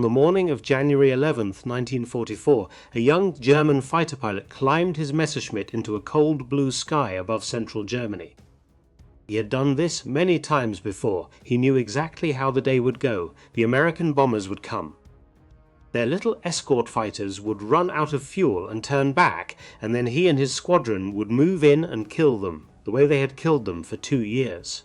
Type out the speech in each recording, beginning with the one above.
On the morning of January 11th, 1944, a young German fighter pilot climbed his Messerschmitt into a cold blue sky above central Germany. He had done this many times before. He knew exactly how the day would go. The American bombers would come. Their little escort fighters would run out of fuel and turn back, and then he and his squadron would move in and kill them, the way they had killed them for 2 years.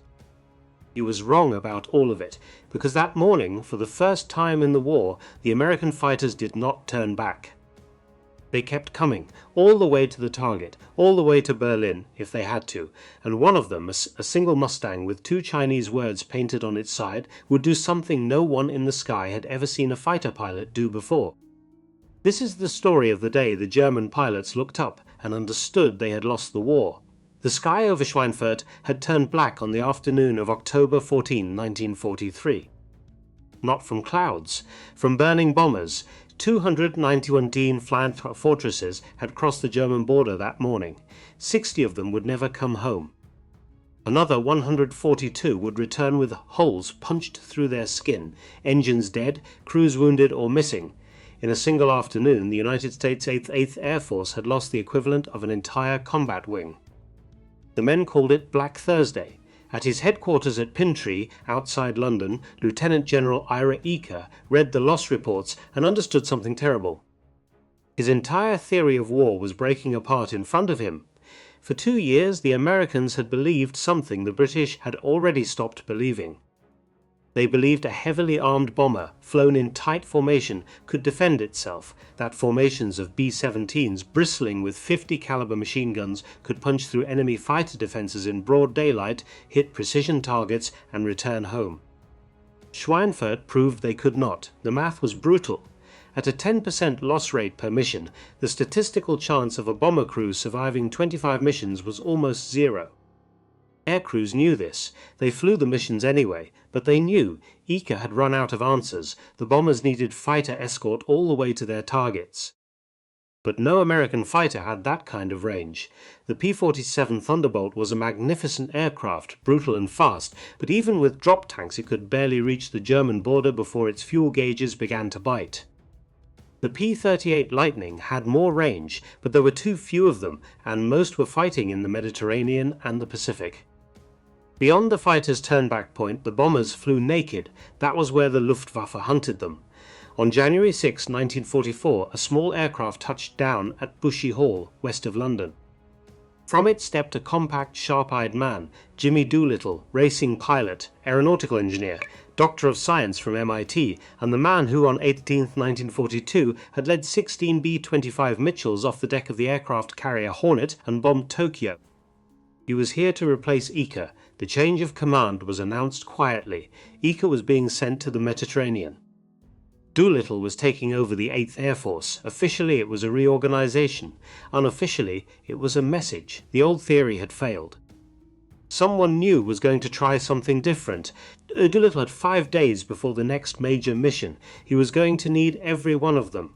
He was wrong about all of it, because that morning, for the first time in the war, the American fighters did not turn back. They kept coming, all the way to the target, all the way to Berlin, if they had to, and one of them, a single Mustang with 2 Chinese words painted on its side, would do something no one in the sky had ever seen a fighter pilot do before. This is the story of the day the German pilots looked up and understood they had lost the war. The sky over Schweinfurt had turned black on the afternoon of October 14, 1943. Not from clouds, from burning bombers. 291 flying fortresses had crossed the German border that morning. 60 of them would never come home. Another 142 would return with holes punched through their skin, engines dead, crews wounded or missing. In a single afternoon, the United States 8th Air Force had lost the equivalent of an entire combat wing. The men called it Black Thursday. At his headquarters at Pintree, outside London, Lieutenant General Ira Eaker read the loss reports and understood something terrible. His entire theory of war was breaking apart in front of him. For 2 years, the Americans had believed something the British had already stopped believing. They believed a heavily armed bomber, flown in tight formation, could defend itself, that formations of B-17s bristling with 50 caliber machine guns could punch through enemy fighter defenses in broad daylight, hit precision targets, and return home. Schweinfurt proved they could not. The math was brutal. At a 10% loss rate per mission, the statistical chance of a bomber crew surviving 25 missions was almost zero. Air crews knew this. They flew the missions anyway, but they knew Eaker had run out of answers. The bombers needed fighter escort all the way to their targets. But no American fighter had that kind of range. The P-47 Thunderbolt was a magnificent aircraft, brutal and fast, but even with drop tanks it could barely reach the German border before its fuel gauges began to bite. The P-38 Lightning had more range, but there were too few of them, and most were fighting in the Mediterranean and the Pacific. Beyond the fighters' turnback point, the bombers flew naked. That was where the Luftwaffe hunted them. On January 6, 1944, a small aircraft touched down at Bushy Hall, west of London. From it stepped a compact, sharp-eyed man, Jimmy Doolittle, racing pilot, aeronautical engineer, Doctor of Science from MIT, and the man who on 18th, 1942 had led 16 B-25 Mitchells off the deck of the aircraft carrier Hornet and bombed Tokyo. He was here to replace Eaker. The change of command was announced quietly. Eaker was being sent to the Mediterranean. Doolittle was taking over the 8th Air Force. Officially it was a reorganization. Unofficially it was a message. The old theory had failed. Someone new was going to try something different. Doolittle had 5 days before the next major mission. He was going to need every one of them.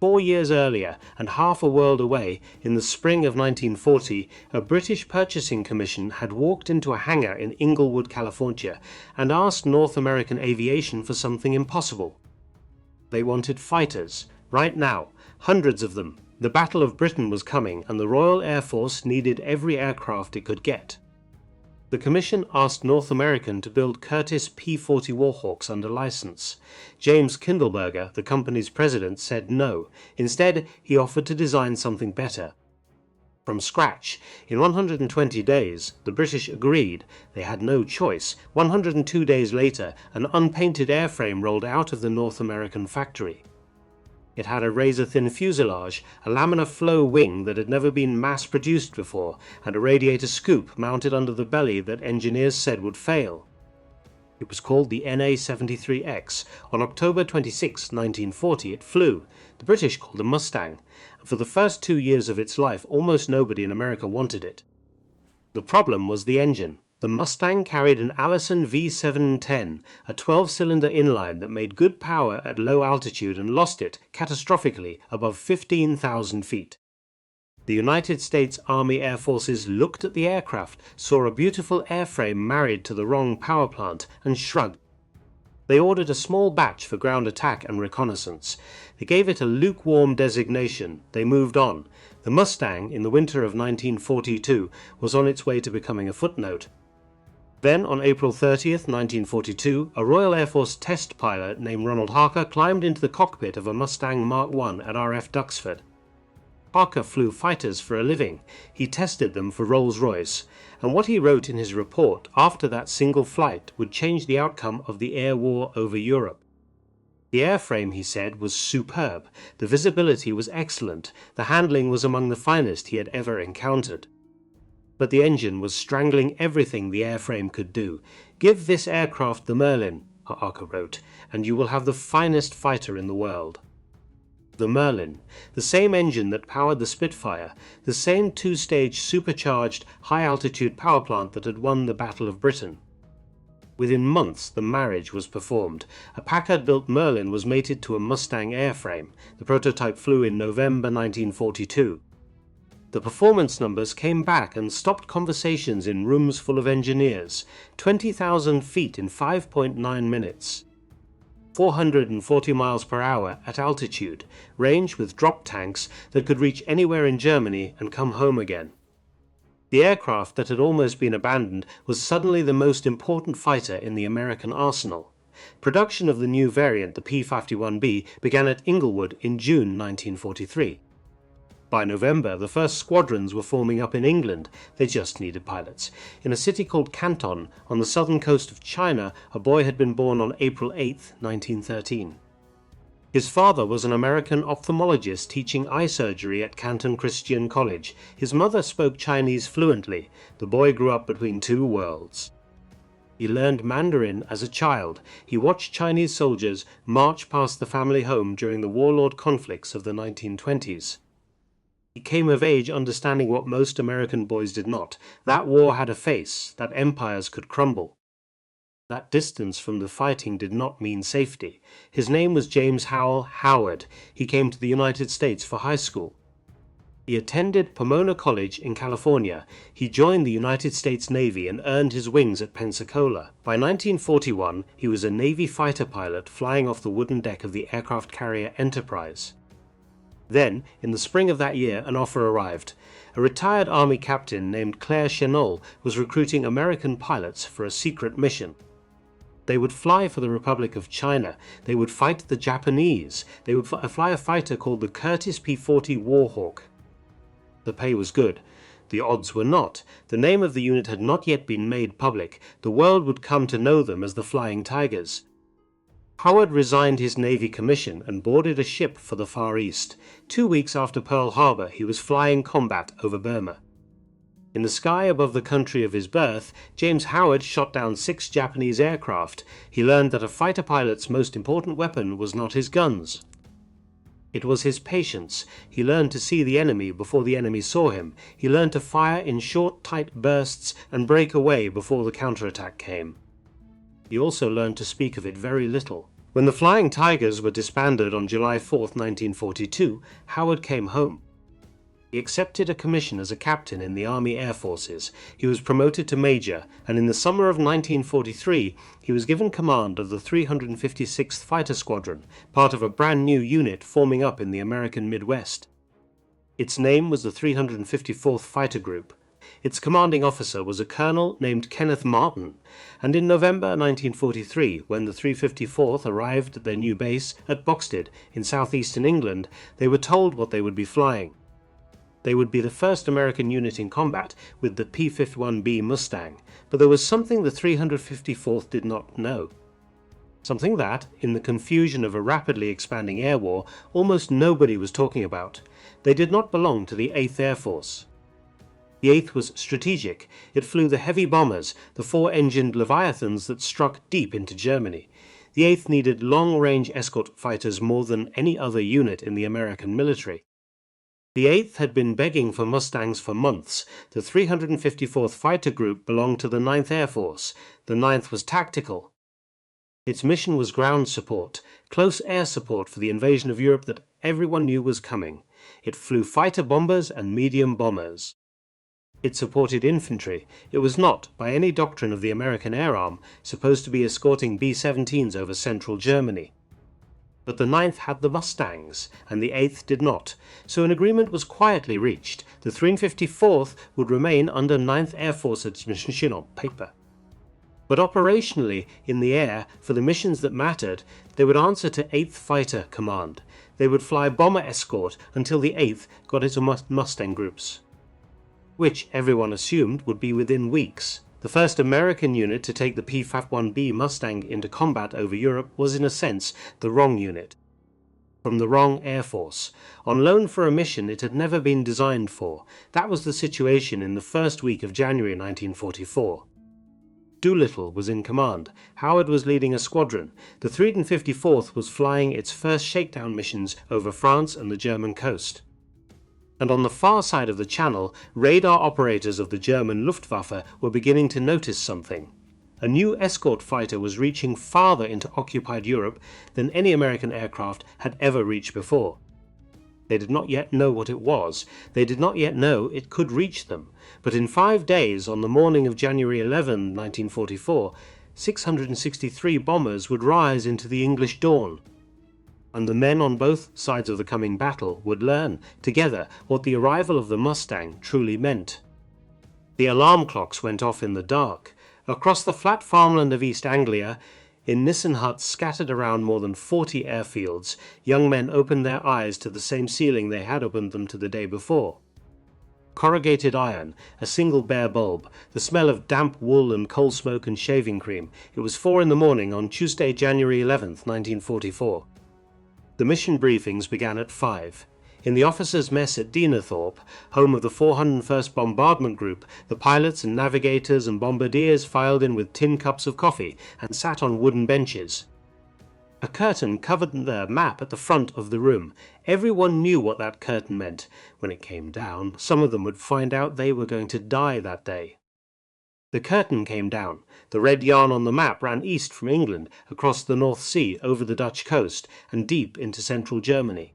4 years earlier, and half a world away, in the spring of 1940, a British purchasing commission had walked into a hangar in Inglewood, California, and asked North American aviation for something impossible. They wanted fighters, right now, hundreds of them. The Battle of Britain was coming, and the Royal Air Force needed every aircraft it could get. The commission asked North American to build Curtiss P-40 Warhawks under license. James Kindleberger, the company's president, said no. Instead, he offered to design something better. From scratch, in 120 days, the British agreed. They had no choice. 102 days later, an unpainted airframe rolled out of the North American factory. It had a razor-thin fuselage, a laminar flow wing that had never been mass-produced before, and a radiator scoop mounted under the belly that engineers said would fail. It was called the NA-73X. On October 26, 1940, it flew. The British called it a Mustang, and for the first 2 years of its life, almost nobody in America wanted it. The problem was the engine. The Mustang carried an Allison V710, a 12-cylinder inline that made good power at low altitude and lost it, catastrophically, above 15,000 feet. The United States Army Air Forces looked at the aircraft, saw a beautiful airframe married to the wrong power plant, and shrugged. They ordered a small batch for ground attack and reconnaissance. They gave it a lukewarm designation. They moved on. The Mustang, in the winter of 1942, was on its way to becoming a footnote. Then, on April 30th, 1942, a Royal Air Force test pilot named Ronald Harker climbed into the cockpit of a Mustang Mark I at RF Duxford. Harker flew fighters for a living. He tested them for Rolls-Royce, and what he wrote in his report after that single flight would change the outcome of the air war over Europe. The airframe, he said, was superb, the visibility was excellent, the handling was among the finest he had ever encountered. But the engine was strangling everything the airframe could do. Give this aircraft the Merlin, Harker wrote, and you will have the finest fighter in the world. The Merlin, the same engine that powered the Spitfire, the same two-stage supercharged high-altitude power plant that had won the Battle of Britain. Within months the marriage was performed. A Packard-built Merlin was mated to a Mustang airframe. The prototype flew in November 1942. The performance numbers came back and stopped conversations in rooms full of engineers. 20,000 feet in 5.9 minutes. 440 miles per hour at altitude, range with drop tanks that could reach anywhere in Germany and come home again. The aircraft that had almost been abandoned was suddenly the most important fighter in the American arsenal. Production of the new variant, the P-51B, began at Inglewood in June 1943. By November, the first squadrons were forming up in England. They just needed pilots. In a city called Canton, on the southern coast of China, a boy had been born on April 8, 1913. His father was an American ophthalmologist teaching eye surgery at Canton Christian College. His mother spoke Chinese fluently. The boy grew up between two worlds. He learned Mandarin as a child. He watched Chinese soldiers march past the family home during the warlord conflicts of the 1920s. He came of age understanding what most American boys did not. That war had a face, that empires could crumble. That distance from the fighting did not mean safety. His name was James Howell Howard. He came to the United States for high school. He attended Pomona College in California. He joined the United States Navy and earned his wings at Pensacola. By 1941, he was a Navy fighter pilot flying off the wooden deck of the aircraft carrier Enterprise. Then, in the spring of that year, an offer arrived. A retired Army captain named Claire Chennault was recruiting American pilots for a secret mission. They would fly for the Republic of China. They would fight the Japanese. They would fly a fighter called the Curtiss P-40 Warhawk. The pay was good. The odds were not. The name of the unit had not yet been made public. The world would come to know them as the Flying Tigers. Howard resigned his Navy commission and boarded a ship for the Far East. 2 weeks after Pearl Harbor, he was flying combat over Burma. In the sky above the country of his birth, James Howard shot down 6 Japanese aircraft. He learned that a fighter pilot's most important weapon was not his guns. It was his patience. He learned to see the enemy before the enemy saw him. He learned to fire in short, tight bursts and break away before the counterattack came. He also learned to speak of it very little. When the Flying Tigers were disbanded on July 4, 1942, Howard came home. He accepted a commission as a captain in the Army Air Forces. He was promoted to major, and in the summer of 1943, he was given command of the 356th Fighter Squadron, part of a brand new unit forming up in the American Midwest. Its name was the 354th Fighter Group. Its commanding officer was a colonel named Kenneth Martin, and in November 1943, when the 354th arrived at their new base at Boxted in southeastern England, they were told what they would be flying. They would be the first American unit in combat with the P-51B Mustang, but there was something the 354th did not know. Something that, in the confusion of a rapidly expanding air war, almost nobody was talking about. They did not belong to the 8th Air Force. The 8th was strategic. It flew the heavy bombers, the 4-engined Leviathans that struck deep into Germany. The 8th needed long-range escort fighters more than any other unit in the American military. The 8th had been begging for Mustangs for months. The 354th Fighter Group belonged to the 9th Air Force. The 9th was tactical. Its mission was ground support, close air support for the invasion of Europe that everyone knew was coming. It flew fighter bombers and medium bombers. It supported infantry. It was not, by any doctrine of the American Air Arm, supposed to be escorting B-17s over central Germany. But the 9th had the Mustangs, and the 8th did not, so an agreement was quietly reached. The 354th would remain under 9th Air Force administration on paper. But operationally, in the air, for the missions that mattered, they would answer to 8th Fighter Command. They would fly bomber escort until the 8th got into Mustang groups, which everyone assumed would be within weeks. The first American unit to take the P-51B Mustang into combat over Europe was, in a sense, the wrong unit, from the wrong Air Force. On loan for a mission it had never been designed for. That was the situation in the first week of January 1944. Doolittle was in command. Howard was leading a squadron. The 354th was flying its first shakedown missions over France and the German coast. And on the far side of the channel, radar operators of the German Luftwaffe were beginning to notice something. A new escort fighter was reaching farther into occupied Europe than any American aircraft had ever reached before. They did not yet know what it was. They did not yet know it could reach them. But in 5 days, on the morning of January 11, 1944, 663 bombers would rise into the English dawn. And the men on both sides of the coming battle would learn, together, what the arrival of the Mustang truly meant. The alarm clocks went off in the dark. Across the flat farmland of East Anglia, in Nissen huts scattered around more than 40 airfields, young men opened their eyes to the same ceiling they had opened them to the day before. Corrugated iron, a single bare bulb, the smell of damp wool and coal smoke and shaving cream. It was 4 in the morning on Tuesday, January 11th, 1944. The mission briefings began at 5. In the officers' mess at Dienerthorpe, home of the 401st Bombardment Group, the pilots and navigators and bombardiers filed in with tin cups of coffee and sat on wooden benches. A curtain covered their map at the front of the room. Everyone knew what that curtain meant. When it came down, some of them would find out they were going to die that day. The curtain came down. The red yarn on the map ran east from England, across the North Sea, over the Dutch coast, and deep into central Germany.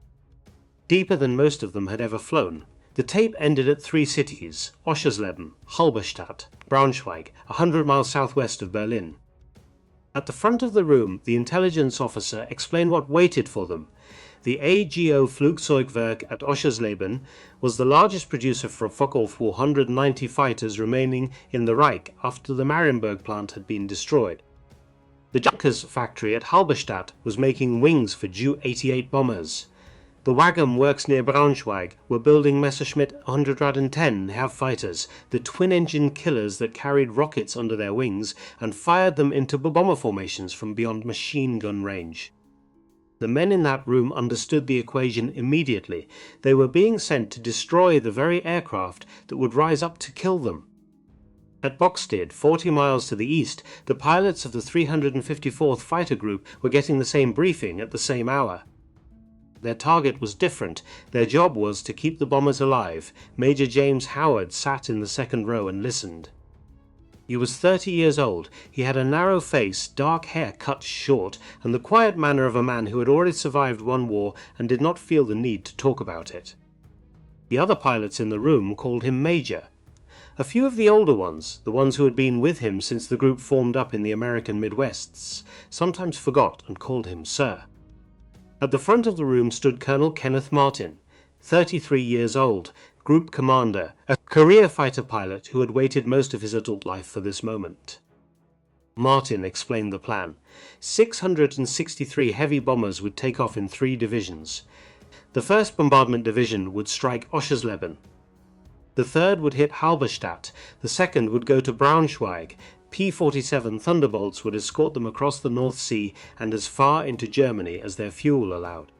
Deeper than most of them had ever flown. The tape ended at 3 cities: Oschersleben, Halberstadt, Braunschweig, 100 miles southwest of Berlin. At the front of the room, the intelligence officer explained what waited for them. The AGO Flugzeugwerk at Oschersleben was the largest producer for Fokker 490 fighters remaining in the Reich after the Marienburg plant had been destroyed. The Junkers factory at Halberstadt was making wings for Ju-88 bombers. The Wagam works near Braunschweig were building Messerschmitt 110 HAV fighters, the twin-engine killers that carried rockets under their wings and fired them into bomber formations from beyond machine gun range. The men in that room understood the equation immediately. They were being sent to destroy the very aircraft that would rise up to kill them. At Boxted, 40 miles to the east, the pilots of the 354th Fighter Group were getting the same briefing at the same hour. Their target was different. Their job was to keep the bombers alive. Major James Howard sat in the second row and listened. He was 30 years old. He had a narrow face, dark hair cut short, and the quiet manner of a man who had already survived one war and did not feel the need to talk about it. The other pilots in the room called him Major. A few of the older ones, the ones who had been with him since the group formed up in the American Midwests, sometimes forgot and called him Sir. At the front of the room stood Colonel Kenneth Martin, 33 years old, Group Commander, a career fighter pilot who had waited most of his adult life for this moment. Martin explained the plan. 663 heavy bombers would take off in 3 divisions. The 1st Bombardment Division would strike Oschersleben. The 3rd would hit Halberstadt. The 2nd would go to Braunschweig. P-47 Thunderbolts would escort them across the North Sea and as far into Germany as their fuel allowed.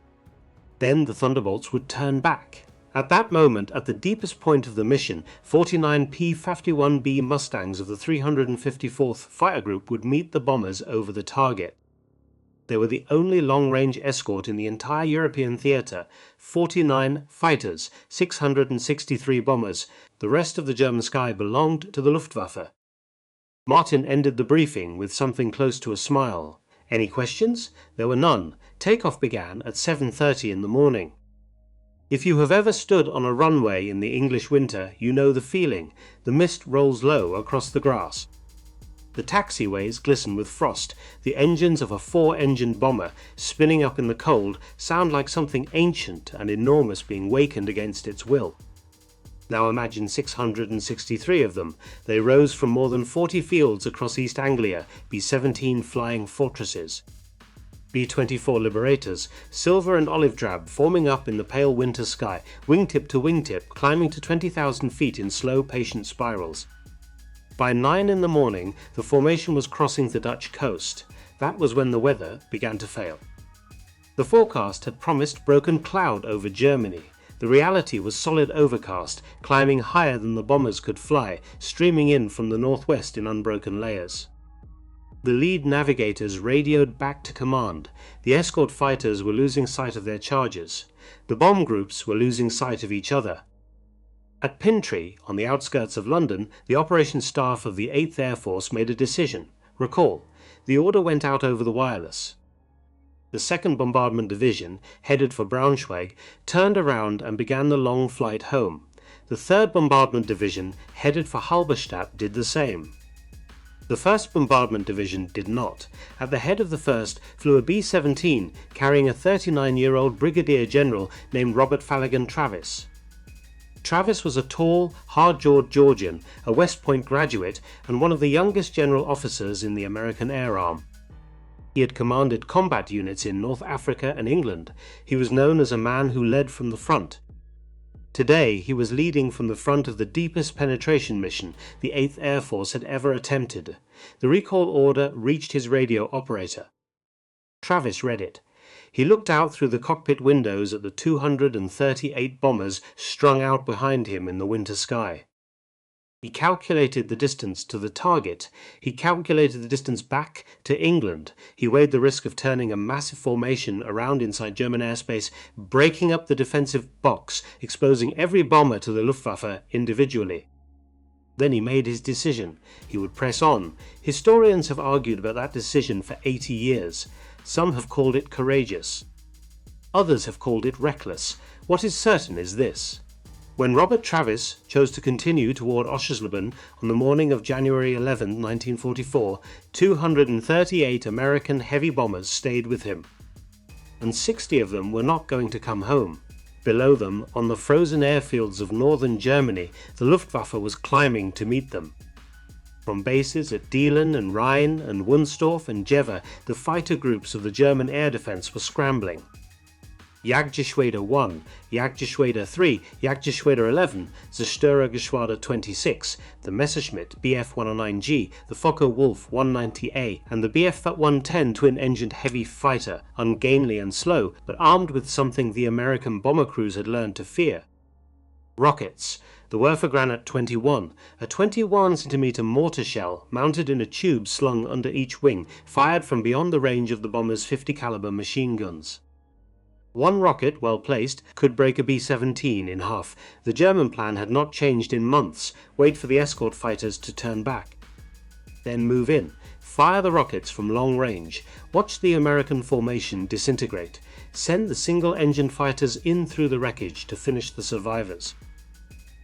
Then the Thunderbolts would turn back. At that moment, at the deepest point of the mission, 49 P-51B Mustangs of the 354th Fighter Group would meet the bombers over the target. They were the only long-range escort in the entire European theatre. 49 fighters, 663 bombers. The rest of the German sky belonged to the Luftwaffe. Martin ended the briefing with something close to a smile. Any questions? There were none. Takeoff began at 7:30 in the morning. If you have ever stood on a runway in the English winter, you know the feeling. The mist rolls low across the grass. The taxiways glisten with frost. The engines of a 4-engined bomber, spinning up in the cold, sound like something ancient and enormous being wakened against its will. Now imagine 663 of them. They rose from more than 40 fields across East Anglia, B-17 flying fortresses. B-24 Liberators, silver and olive drab, forming up in the pale winter sky, wingtip to wingtip, climbing to 20,000 feet in slow, patient spirals. By 9 in the morning, the formation was crossing the Dutch coast. That was when the weather began to fail. The forecast had promised broken cloud over Germany. The reality was solid overcast, climbing higher than the bombers could fly, streaming in from the northwest in unbroken layers. The lead navigators radioed back to command. The escort fighters were losing sight of their charges. The bomb groups were losing sight of each other. At Pintree, on the outskirts of London, the operations staff of the 8th Air Force made a decision. Recall, the order went out over the wireless. The 2nd Bombardment Division, headed for Braunschweig, turned around and began the long flight home. The 3rd Bombardment Division, headed for Halberstadt, did the same. The 1st Bombardment Division did not. At the head of the 1st flew a B-17 carrying a 39-year-old Brigadier General named Robert Falligan Travis. Travis was a tall, hard-jawed Georgian, a West Point graduate, and one of the youngest general officers in the American Air Arm. He had commanded combat units in North Africa and England. He was known as a man who led from the front. Today, he was leading from the front of the deepest penetration mission the 8th Air Force had ever attempted. The recall order reached his radio operator. Travis read it. He looked out through the cockpit windows at the 238 bombers strung out behind him in the winter sky. He calculated the distance to the target. He calculated the distance back to England. He weighed the risk of turning a massive formation around inside German airspace, breaking up the defensive box, exposing every bomber to the Luftwaffe individually. Then he made his decision. He would press on. Historians have argued about that decision for 80 years. Some have called it courageous. Others have called it reckless. What is certain is this. When Robert Travis chose to continue toward Oschersleben on the morning of January 11, 1944, 238 American heavy bombers stayed with him. And 60 of them were not going to come home. Below them, on the frozen airfields of northern Germany, the Luftwaffe was climbing to meet them. From bases at Dielen and Rhein and Wunstorf and Jever, the fighter groups of the German air defense were scrambling. Jagdgeschwader 1, Jagdgeschwader 3, Jagdgeschwader 11, Zerstörergeschwader 26, the Messerschmitt Bf-109G, the Focke-Wulf 190A, and the Bf-110 twin-engined heavy fighter, ungainly and slow, but armed with something the American bomber crews had learned to fear. Rockets. The Wurfgranat 21, a 21-centimeter mortar shell mounted in a tube slung under each wing, fired from beyond the range of the bomber's 50 caliber machine guns. One rocket, well placed, could break a B-17 in half. The German plan had not changed in months. Wait for the escort fighters to turn back. Then move in. Fire the rockets from long range. Watch the American formation disintegrate. Send the single-engine fighters in through the wreckage to finish the survivors.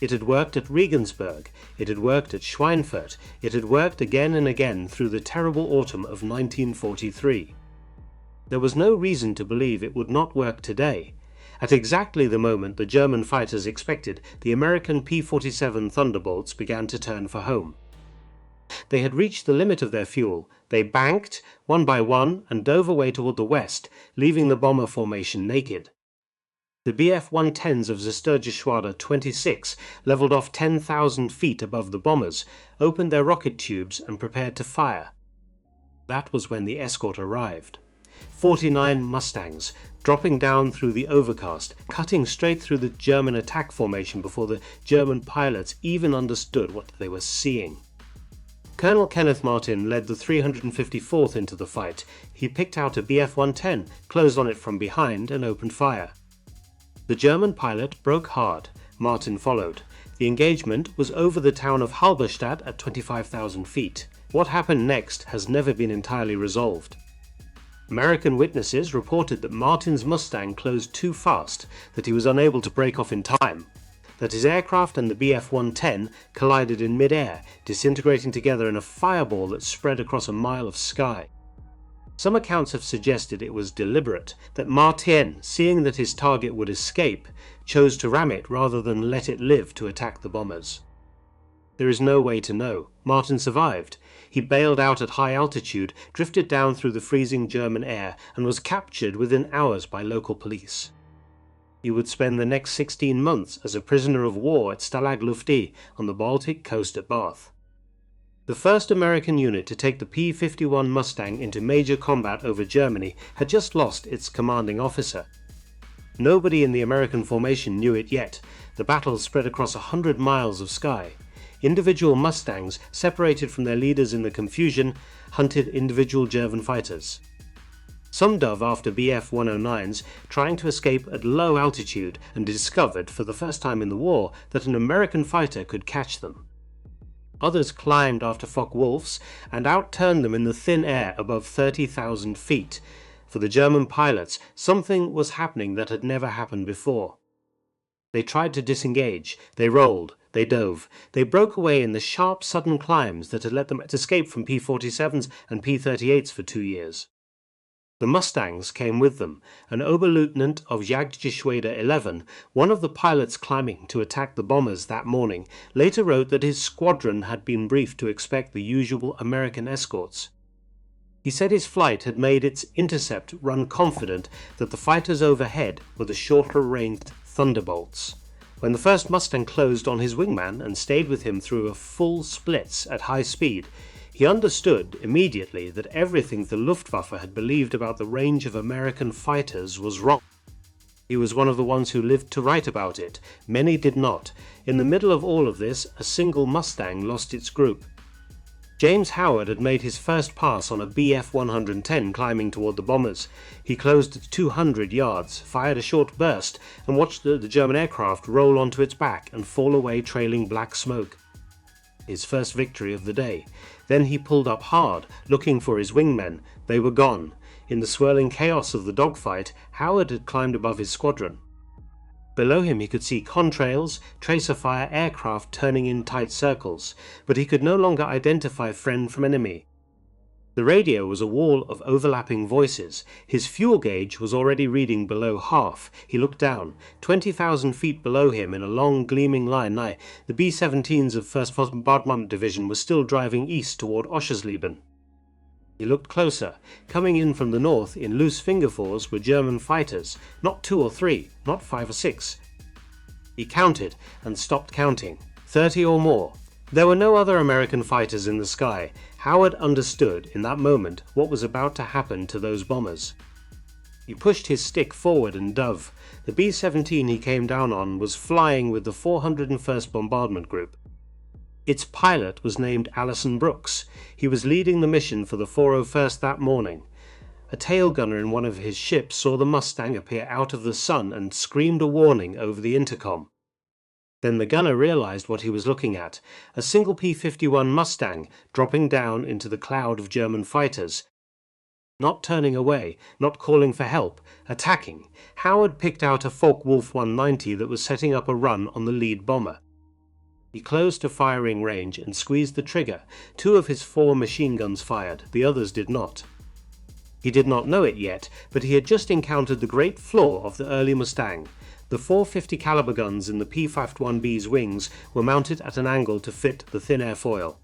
It had worked at Regensburg. It had worked at Schweinfurt. It had worked again and again through the terrible autumn of 1943. There was no reason to believe it would not work today. At exactly the moment the German fighters expected, the American P-47 Thunderbolts began to turn for home. They had reached the limit of their fuel. They banked, one by one, and dove away toward the west, leaving the bomber formation naked. The Bf-110s of Zerstörergeschwader 26 leveled off 10,000 feet above the bombers, opened their rocket tubes, and prepared to fire. That was when the escort arrived. 49 Mustangs, dropping down through the overcast, cutting straight through the German attack formation before the German pilots even understood what they were seeing. Colonel Kenneth Martin led the 354th into the fight. He picked out a Bf-110, closed on it from behind, and opened fire. The German pilot broke hard. Martin followed. The engagement was over the town of Halberstadt at 25,000 feet. What happened next has never been entirely resolved. American witnesses reported that Martin's Mustang closed too fast, that he was unable to break off in time, that his aircraft and the Bf-110 collided in mid-air, disintegrating together in a fireball that spread across a mile of sky. Some accounts have suggested it was deliberate, that Martin, seeing that his target would escape, chose to ram it rather than let it live to attack the bombers. There is no way to know. Martin survived. He bailed out at high altitude, drifted down through the freezing German air, and was captured within hours by local police. He would spend the next 16 months as a prisoner of war at Stalag Luftí on the Baltic coast at Bath. The first American unit to take the P-51 Mustang into major combat over Germany had just lost its commanding officer. Nobody in the American formation knew it yet. The battle spread across 100 miles of sky. Individual Mustangs, separated from their leaders in the confusion, hunted individual German fighters. Some dove after Bf-109s, trying to escape at low altitude, and discovered for the first time in the war that an American fighter could catch them. Others climbed after Focke-Wulfs and outturned them in the thin air above 30,000 feet. For the German pilots, something was happening that had never happened before. They tried to disengage, they rolled, they dove, they broke away in the sharp sudden climbs that had let them escape from P-47s and P-38s for 2 years. The Mustangs came with them, an Oberleutnant of Jagdgeschwader 11, one of the pilots climbing to attack the bombers that morning, later wrote that his squadron had been briefed to expect the usual American escorts. He said his flight had made its intercept run confident that the fighters overhead were the shorter-ranged Thunderbolts. When the first Mustang closed on his wingman and stayed with him through a full splits at high speed, he understood immediately that everything the Luftwaffe had believed about the range of American fighters was wrong. He was one of the ones who lived to write about it. Many did not. In the middle of all of this, a single Mustang lost its group. James Howard had made his first pass on a Bf-110 climbing toward the bombers. He closed at 200 yards, fired a short burst, and watched the German aircraft roll onto its back and fall away trailing black smoke. His first victory of the day. Then he pulled up hard, looking for his wingmen. They were gone. In the swirling chaos of the dogfight, Howard had climbed above his squadron. Below him he could see contrails, tracer-fire aircraft turning in tight circles, but he could no longer identify friend from enemy. The radio was a wall of overlapping voices. His fuel gauge was already reading below half. He looked down. 20,000 feet below him in a long gleaming line, the B-17s of 1st Bombardment Division were still driving east toward Oschersleben. He looked closer. Coming in from the north in loose fingerfours were German fighters, not 2 or 3, not 5 or 6. He counted and stopped counting. 30 or more. There were no other American fighters in the sky. Howard understood in that moment what was about to happen to those bombers. He pushed his stick forward and dove. The B-17 he came down on was flying with the 401st Bombardment Group. Its pilot was named Allison Brooks. He was leading the mission for the 401st that morning. A tail gunner in one of his ships saw the Mustang appear out of the sun and screamed a warning over the intercom. Then the gunner realized what he was looking at, a single P-51 Mustang dropping down into the cloud of German fighters. Not turning away, not calling for help, attacking. Howard picked out a Focke-Wulf 190 that was setting up a run on the lead bomber. He closed to firing range and squeezed the trigger. 2 of his 4 machine guns fired, the others did not. He did not know it yet, but he had just encountered the great flaw of the early Mustang. The 450 caliber guns in the P-51B's wings were mounted at an angle to fit the thin airfoil.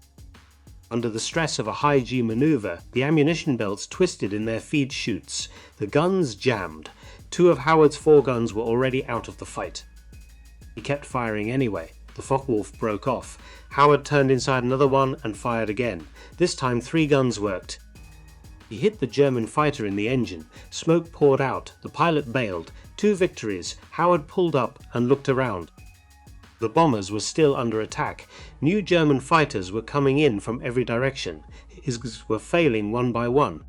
Under the stress of a high-G maneuver, the ammunition belts twisted in their feed chutes. The guns jammed. 2 of Howard's 4 guns were already out of the fight. He kept firing anyway. The Focke-Wulf broke off. Howard turned inside another one and fired again. This time 3 guns worked. He hit the German fighter in the engine. Smoke poured out. The pilot bailed. 2 victories. Howard pulled up and looked around. The bombers were still under attack. New German fighters were coming in from every direction. His were failing one by one.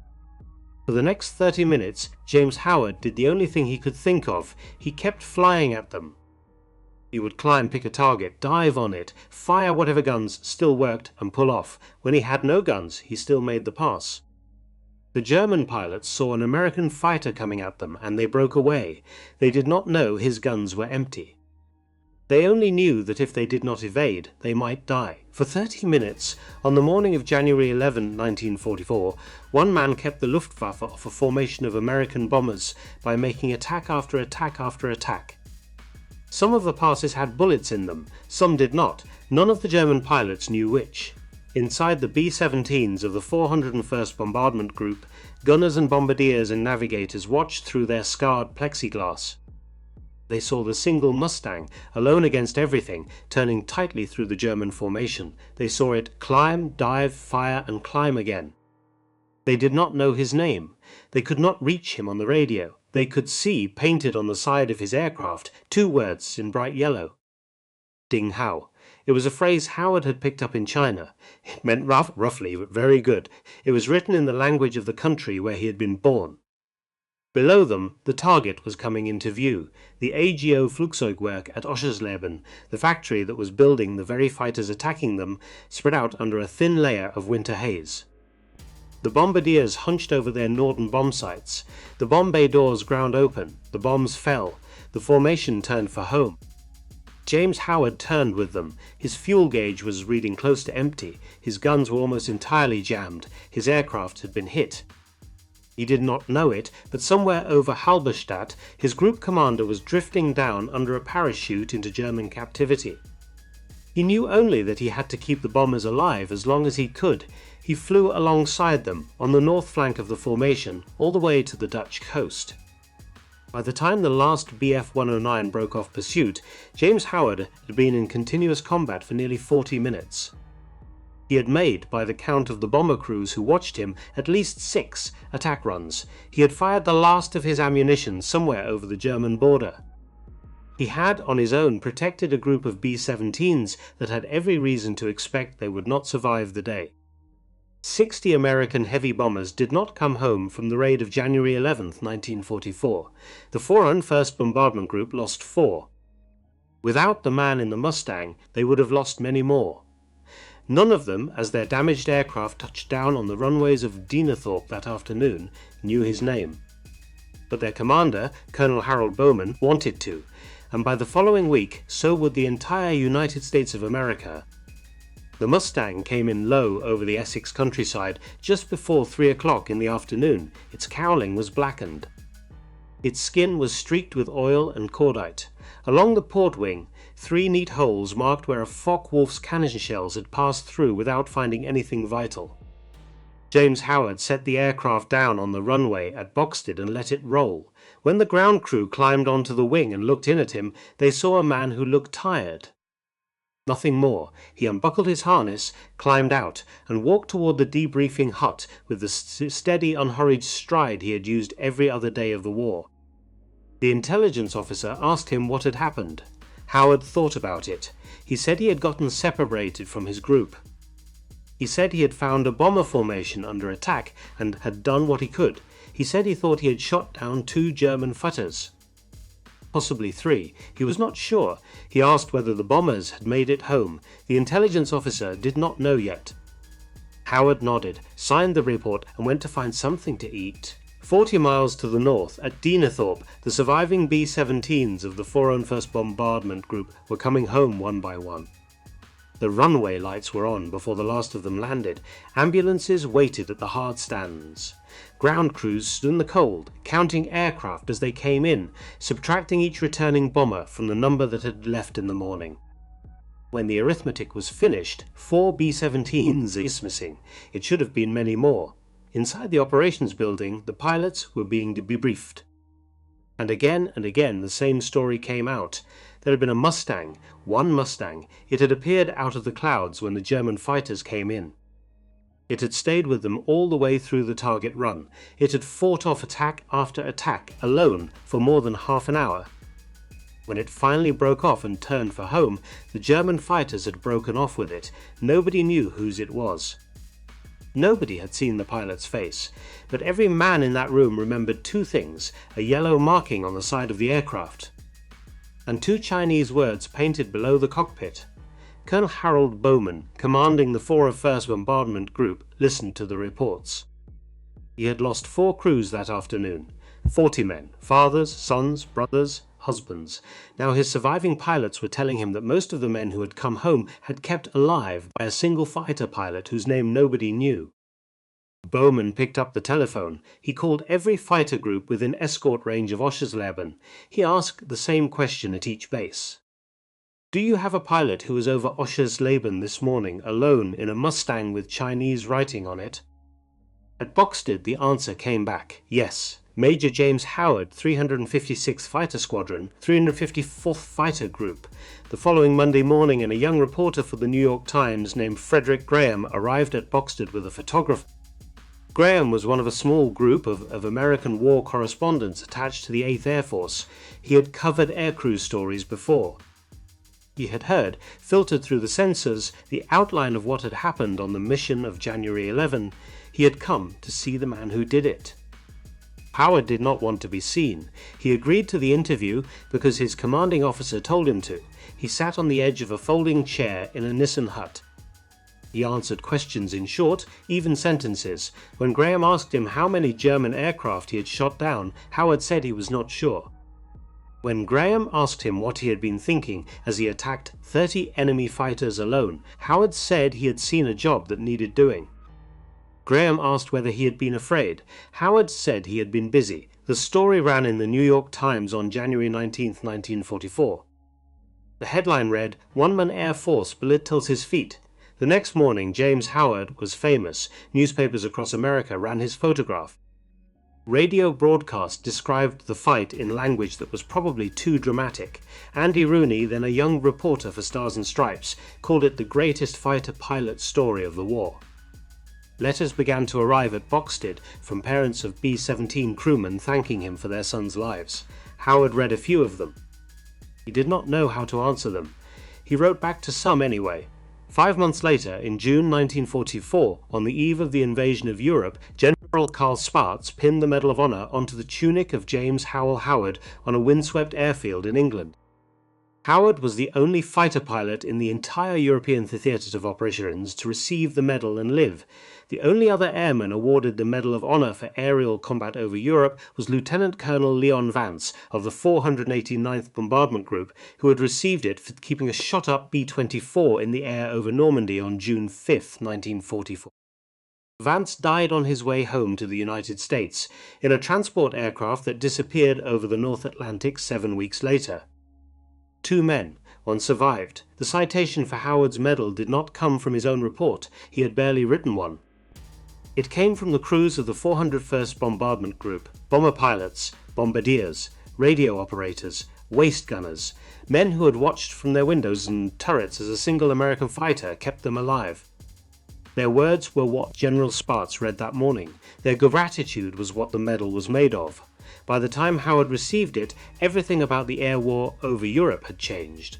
For the next 30 minutes, James Howard did the only thing he could think of. He kept flying at them. He would climb, pick a target, dive on it, fire whatever guns still worked and pull off. When he had no guns, he still made the pass. The German pilots saw an American fighter coming at them and they broke away. They did not know his guns were empty. They only knew that if they did not evade, they might die. For 30 minutes, on the morning of January 11, 1944, one man kept the Luftwaffe off a formation of American bombers by making attack after attack after attack. Some of the passes had bullets in them, some did not. None of the German pilots knew which. Inside the B-17s of the 401st Bombardment Group, gunners and bombardiers and navigators watched through their scarred plexiglass. They saw the single Mustang, alone against everything, turning tightly through the German formation. They saw it climb, dive, fire, and climb again. They did not know his name. They could not reach him on the radio. They could see, painted on the side of his aircraft, 2 words in bright yellow. Ding Hao. It was a phrase Howard had picked up in China. It meant roughly, but very good. It was written in the language of the country where he had been born. Below them, the target was coming into view, the AGO Flugzeugwerk at Oschersleben, the factory that was building the very fighters attacking them, spread out under a thin layer of winter haze. The bombardiers hunched over their Norden bomb sites. The bomb bay doors ground open. The bombs fell. The formation turned for home. James Howard turned with them. His fuel gauge was reading close to empty. His guns were almost entirely jammed. His aircraft had been hit. He did not know it, but somewhere over Halberstadt, his group commander was drifting down under a parachute into German captivity. He knew only that he had to keep the bombers alive as long as he could. He flew alongside them, on the north flank of the formation, all the way to the Dutch coast. By the time the last Bf-109 broke off pursuit, James Howard had been in continuous combat for nearly 40 minutes. He had made, by the count of the bomber crews who watched him, at least 6 attack runs. He had fired the last of his ammunition somewhere over the German border. He had, on his own, protected a group of B-17s that had every reason to expect they would not survive the day. 60 American heavy bombers did not come home from the raid of January 11, 1944. The 401st Bombardment Group lost 4. Without the man in the Mustang, they would have lost many more. None of them, as their damaged aircraft touched down on the runways of Dienethorpe that afternoon, knew his name. But their commander, Colonel Harold Bowman, wanted to, and by the following week so would the entire United States of America. The Mustang came in low over the Essex countryside just before 3 o'clock in the afternoon. Its cowling was blackened. Its skin was streaked with oil and cordite. Along the port wing, 3 neat holes marked where a Focke-Wulf's cannon shells had passed through without finding anything vital. James Howard set the aircraft down on the runway at Boxted and let it roll. When the ground crew climbed onto the wing and looked in at him, they saw a man who looked tired. Nothing more. He unbuckled his harness, climbed out, and walked toward the debriefing hut with the steady, unhurried stride he had used every other day of the war. The intelligence officer asked him what had happened. Howard thought about it. He said he had gotten separated from his group. He said he had found a bomber formation under attack and had done what he could. He said he thought he had shot down 2 German fighters. Possibly 3. He was not sure. He asked whether the bombers had made it home. The intelligence officer did not know yet. Howard nodded, signed the report, and went to find something to eat. 40 miles to the north, at Dienethorpe, the surviving B-17s of the 401st Bombardment Group were coming home one by one. The runway lights were on before the last of them landed. Ambulances waited at the hard stands. Ground crews stood in the cold, counting aircraft as they came in, subtracting each returning bomber from the number that had left in the morning. When the arithmetic was finished, 4 B-17s is missing. It should have been many more. Inside the operations building, the pilots were being debriefed. And again the same story came out. There had been a Mustang, one Mustang. It had appeared out of the clouds when the German fighters came in. It had stayed with them all the way through the target run. It had fought off attack after attack, alone, for more than half an hour. When it finally broke off and turned for home, the German fighters had broken off with it. Nobody knew whose it was. Nobody had seen the pilot's face, but every man in that room remembered 2 things: a yellow marking on the side of the aircraft, and 2 Chinese words painted below the cockpit. Colonel Harold Bowman, commanding the 401st Bombardment Group, listened to the reports. He had lost 4 crews that afternoon, 40 men, fathers, sons, brothers, husbands. Now his surviving pilots were telling him that most of the men who had come home had kept alive by a single fighter pilot whose name nobody knew. Bowman picked up the telephone. He called every fighter group within escort range of Oschersleben. He asked the same question at each base. "Do you have a pilot who was over Oschersleben this morning, alone, in a Mustang with Chinese writing on it?" At Boxted, the answer came back, yes. Major James Howard, 356th Fighter Squadron, 354th Fighter Group. The following Monday morning, and a young reporter for the New York Times named Frederick Graham arrived at Boxted with a photographer. Graham was one of a small group of American war correspondents attached to the 8th Air Force. He had covered aircrew stories before. He had heard, filtered through the censors, the outline of what had happened on the mission of January 11. He had come to see the man who did it. Howard did not want to be seen. He agreed to the interview because his commanding officer told him to. He sat on the edge of a folding chair in a Nissen hut. He answered questions in short, even sentences. When Graham asked him how many German aircraft he had shot down, Howard said he was not sure. When Graham asked him what he had been thinking as he attacked 30 enemy fighters alone, Howard said he had seen a job that needed doing. Graham asked whether he had been afraid. Howard said he had been busy. The story ran in the New York Times on January 19, 1944. The headline read, "One-Man Air Force belittles his feat." The next morning, James Howard was famous. Newspapers across America ran his photograph. Radio broadcast described the fight in language that was probably too dramatic. Andy Rooney, then a young reporter for Stars and Stripes, called it the greatest fighter-pilot story of the war. Letters began to arrive at Boxted from parents of B-17 crewmen thanking him for their sons' lives. Howard read a few of them. He did not know how to answer them. He wrote back to some anyway. 5 months later, in June 1944, on the eve of the invasion of Europe, General Karl Spaatz pinned the Medal of Honor onto the tunic of James Howell Howard on a windswept airfield in England. Howard was the only fighter pilot in the entire European theatre of operations to receive the medal and live. The only other airman awarded the Medal of Honor for aerial combat over Europe was Lieutenant Colonel Leon Vance of the 489th Bombardment Group, who had received it for keeping a shot-up B-24 in the air over Normandy on June 5, 1944. Vance died on his way home to the United States, in a transport aircraft that disappeared over the North Atlantic 7 weeks later. 2 men. One survived. The citation for Howard's medal did not come from his own report. He had barely written one. It came from the crews of the 401st Bombardment Group, bomber pilots, bombardiers, radio operators, waist gunners, men who had watched from their windows and turrets as a single American fighter kept them alive. Their words were what General Spaatz read that morning. Their gratitude was what the medal was made of. By the time Howard received it, everything about the air war over Europe had changed.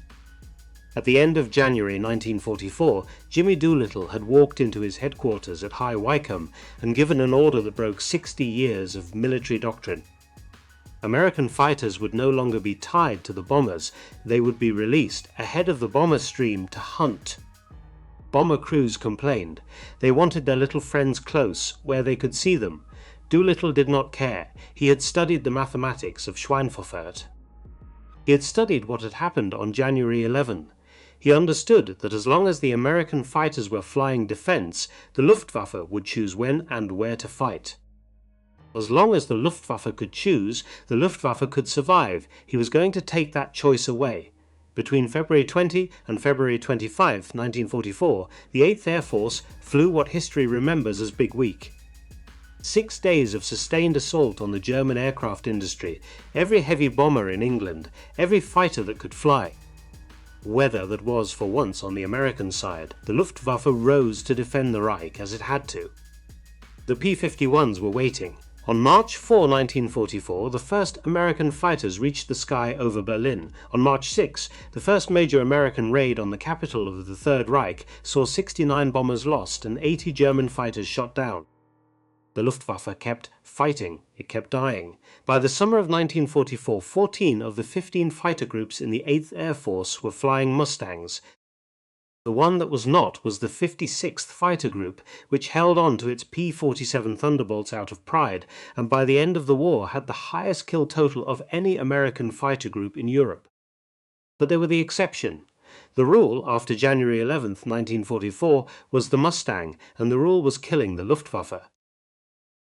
At the end of January 1944, Jimmy Doolittle had walked into his headquarters at High Wycombe and given an order that broke 60 years of military doctrine. American fighters would no longer be tied to the bombers. They would be released ahead of the bomber stream to hunt. Bomber crews complained. They wanted their little friends close, where they could see them. Doolittle did not care. He had studied the mathematics of Schweinfurth. He had studied what had happened on January 11. He understood that as long as the American fighters were flying defense, the Luftwaffe would choose when and where to fight. As long as the Luftwaffe could choose, the Luftwaffe could survive. He was going to take that choice away. Between February 20 and February 25, 1944, the 8th Air Force flew what history remembers as Big Week. 6 days of sustained assault on the German aircraft industry, every heavy bomber in England, every fighter that could fly. Weather that was for once on the American side, the Luftwaffe rose to defend the Reich as it had to. The P-51s were waiting. On March 4, 1944, the first American fighters reached the sky over Berlin. On March 6, the first major American raid on the capital of the Third Reich saw 69 bombers lost and 80 German fighters shot down. The Luftwaffe kept fighting. It kept dying. By the summer of 1944, 14 of the 15 fighter groups in the 8th Air Force were flying Mustangs. The one that was not was the 56th Fighter Group, which held on to its P-47 Thunderbolts out of pride, and by the end of the war had the highest kill total of any American fighter group in Europe. But they were the exception. The rule, after January 11th, 1944, was the Mustang, and the rule was killing the Luftwaffe.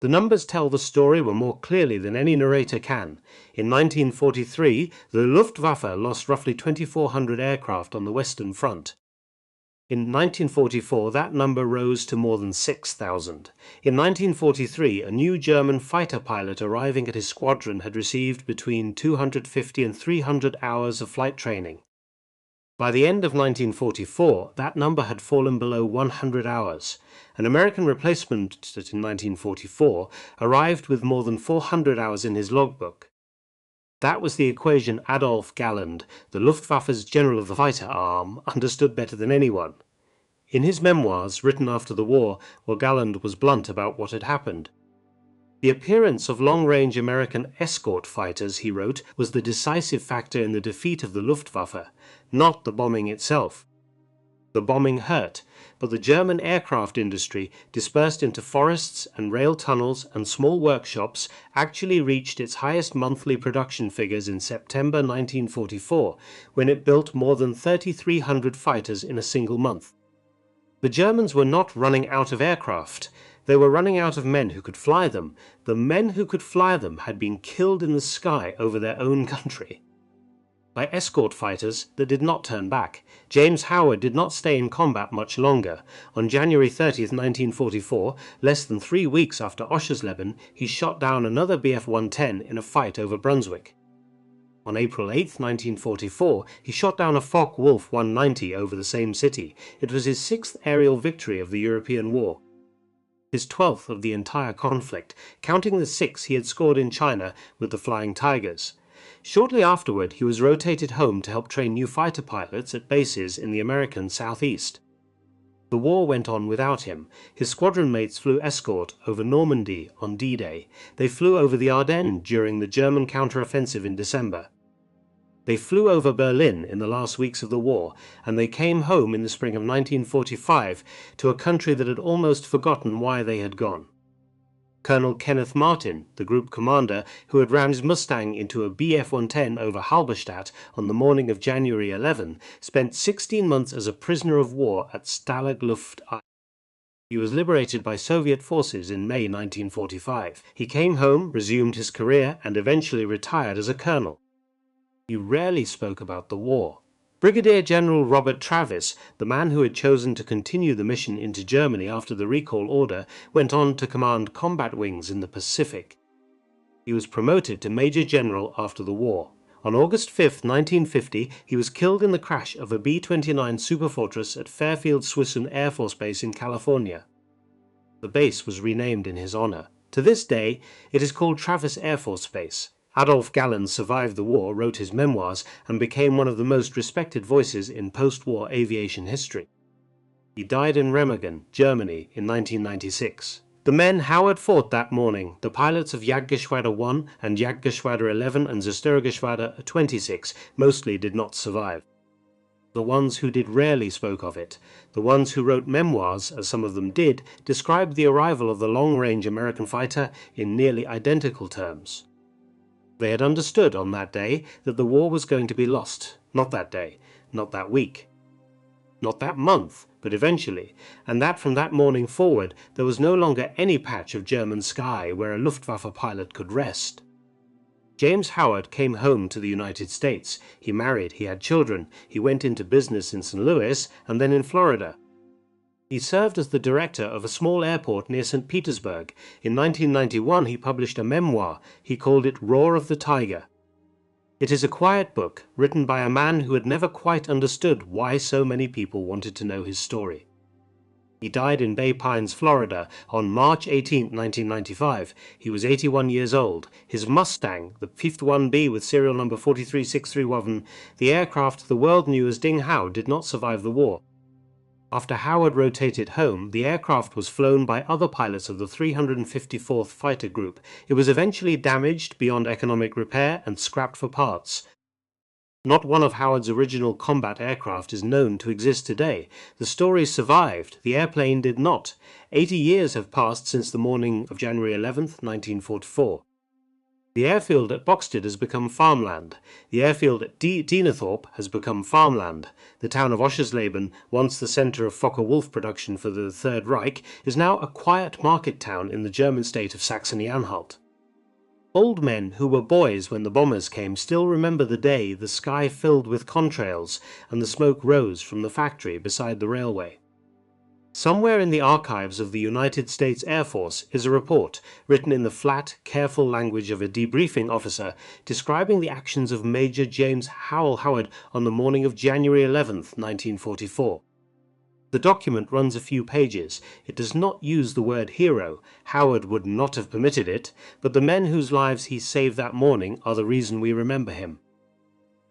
The numbers tell the story more clearly than any narrator can. In 1943, the Luftwaffe lost roughly 2,400 aircraft on the Western Front. In 1944, that number rose to more than 6,000. In 1943, a new German fighter pilot arriving at his squadron had received between 250 and 300 hours of flight training. By the end of 1944, that number had fallen below 100 hours. An American replacement in 1944 arrived with more than 400 hours in his logbook. That was the equation Adolf Galland, the Luftwaffe's general of the fighter arm, understood better than anyone. In his memoirs, written after the war, Galland was blunt about what had happened. The appearance of long-range American escort fighters, he wrote, was the decisive factor in the defeat of the Luftwaffe, not the bombing itself. The bombing hurt, but the German aircraft industry, dispersed into forests and rail tunnels and small workshops, actually reached its highest monthly production figures in September 1944, when it built more than 3,300 fighters in a single month. The Germans were not running out of aircraft. They were running out of men who could fly them. The men who could fly them had been killed in the sky over their own country by escort fighters that did not turn back. James Howard did not stay in combat much longer. On January 30th, 1944, less than 3 weeks after Oschersleben, he shot down another Bf-110 in a fight over Brunswick. On April 8th, 1944, he shot down a Focke-Wulf 190 over the same city. It was his 6th aerial victory of the European War. His 12th of the entire conflict, counting the 6 he had scored in China with the Flying Tigers. Shortly afterward, he was rotated home to help train new fighter pilots at bases in the American Southeast. The war went on without him. His squadron mates flew escort over Normandy on D-Day. They flew over the Ardennes during the German counteroffensive in December. They flew over Berlin in the last weeks of the war, and they came home in the spring of 1945 to a country that had almost forgotten why they had gone. Colonel Kenneth Martin, the group commander who had rammed his Mustang into a Bf-110 over Halberstadt on the morning of January 11, spent 16 months as a prisoner of war at Stalag Luft. He was liberated by Soviet forces in May 1945. He came home, resumed his career, and eventually retired as a colonel. He rarely spoke about the war. Brigadier General Robert Travis, the man who had chosen to continue the mission into Germany after the recall order, went on to command combat wings in the Pacific. He was promoted to Major General after the war. On August 5, 1950, he was killed in the crash of a B-29 Superfortress at Fairfield Swinson Air Force Base in California. The base was renamed in his honor. To this day, it is called Travis Air Force Base. Adolf Galland survived the war, wrote his memoirs, and became one of the most respected voices in post-war aviation history. He died in Remagen, Germany, in 1996. The men Howard fought that morning, the pilots of Jagdgeschwader 1 and Jagdgeschwader 11 and Zerstörer 26, mostly did not survive. The ones who did rarely spoke of it. The ones who wrote memoirs, as some of them did, described the arrival of the long-range American fighter in nearly identical terms. They had understood on that day that the war was going to be lost. Not that day, not that week, not that month, but eventually, and that from that morning forward there was no longer any patch of German sky where a Luftwaffe pilot could rest. James Howard came home to the United States. He married, he had children, he went into business in St. Louis and then in Florida. He served as the director of a small airport near St. Petersburg. In 1991 he published a memoir. He called it Roar of the Tiger. It is a quiet book, written by a man who had never quite understood why so many people wanted to know his story. He died in Bay Pines, Florida, on March 18, 1995. He was 81 years old. His Mustang, the 51B with serial number 43631, the aircraft the world knew as Ding Hao, did not survive the war. After Howard rotated home, the aircraft was flown by other pilots of the 354th Fighter Group. It was eventually damaged beyond economic repair and scrapped for parts. Not one of Howard's original combat aircraft is known to exist today. The story survived, the airplane did not. 80 years have passed since the morning of January 11th, 1944. The airfield at Boxted has become farmland. The airfield at Dienethorpe has become farmland. The town of Oschersleben, once the centre of Fokker-Wulf production for the Third Reich, is now a quiet market town in the German state of Saxony-Anhalt. Old men who were boys when the bombers came still remember the day the sky filled with contrails and the smoke rose from the factory beside the railway. Somewhere in the archives of the United States Air Force is a report, written in the flat, careful language of a debriefing officer, describing the actions of Major James Howell Howard on the morning of January 11th, 1944. The document runs a few pages. It does not use the word hero. Howard would not have permitted it, but the men whose lives he saved that morning are the reason we remember him.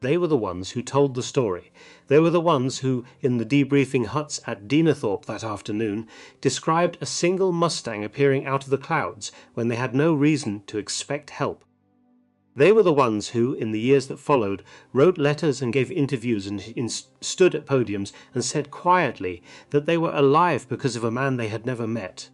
They were the ones who told the story. They were the ones who, in the debriefing huts at Dienethorpe that afternoon, described a single Mustang appearing out of the clouds when they had no reason to expect help. They were the ones who, in the years that followed, wrote letters and gave interviews and stood at podiums and said quietly that they were alive because of a man they had never met.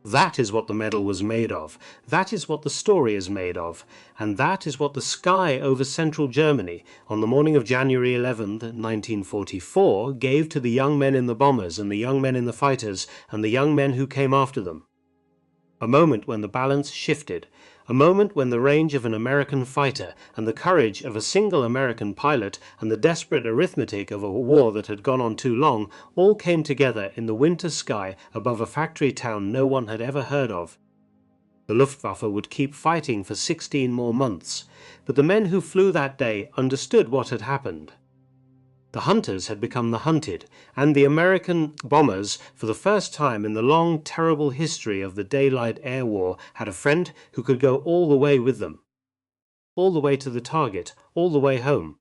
That is what the medal was made of, that is what the story is made of, and that is what the sky over central Germany on the morning of January 11, 1944 gave to the young men in the bombers and the young men in the fighters and the young men who came after them. A moment when the balance shifted, a moment when the range of an American fighter and the courage of a single American pilot and the desperate arithmetic of a war that had gone on too long all came together in the winter sky above a factory town no one had ever heard of. The Luftwaffe would keep fighting for 16 more months, but the men who flew that day understood what had happened. The hunters had become the hunted, and the American bombers, for the first time in the long, terrible history of the daylight air war, had a friend who could go all the way with them. All the way to the target, all the way home.